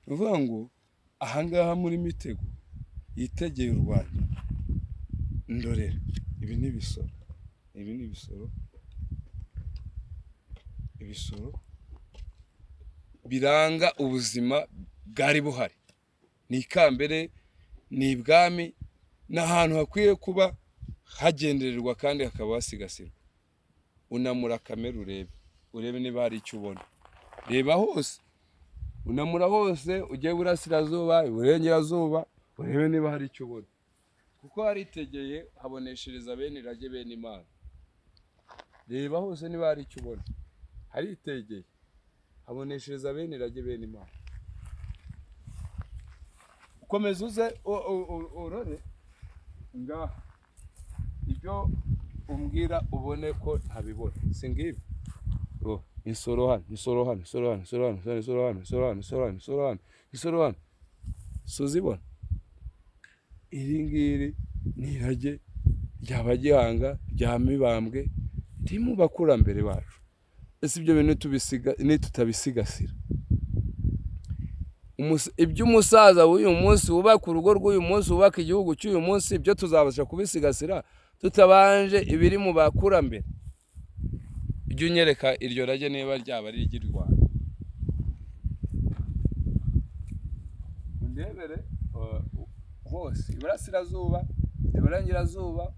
uvuga ngo ahangaha muri Mitego yitegeye u Rwanda, ndorera ibi ni ibisoro, ibi ni ibisoro, ibisoro biranga ubuzima bwari buhari, ni Ikambere, ni ibwami, n'ahantu hakwiye kuba hagendererwa kandi hakaba hasigasirwa. Unamura kamera urebe niba hari icyo ubona, reba hose, unamura hose, ujye Burasirazuba, Iburengerazuba, urebe niba hari icyo ubona, kuko haritegeye haboneshereza bene irage bene Imana. Reba hose niba hari icyo ubona, haritegeye haboneshereza bene irage bene Imana. Ukomeza uze urore ngaha ibyo umbwira ubone ko ntabibona, si ngibi insoro hano, insoro hano, insoro hano, insoro hano, insoro hano, insoro hano, insoro hano, insoro hano, insoro hano, suzibona. Iri ngiri ni irage ryaba Gihanga rya Mibambwe riri mu bakurambere bacu. Ese ibyo bintu tutabisigasira, iby'umusaza w'uyu munsi wubaka urugo rw'uyu munsi, wubaka igihugu cy'uyu munsi, ibyo tuzabasha kubisigasira tutabanje ibiri mu bakurambere. Ujye unyereka iryo rage niba ryaba ari iry'i Rwanda, undebere hose, Iburasirazuba, Iburengerazuba,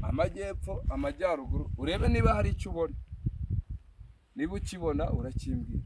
Amajyepfo, Amajyaruguru, urebe niba hari icyo ubona. Niba ukibona urakimbwira.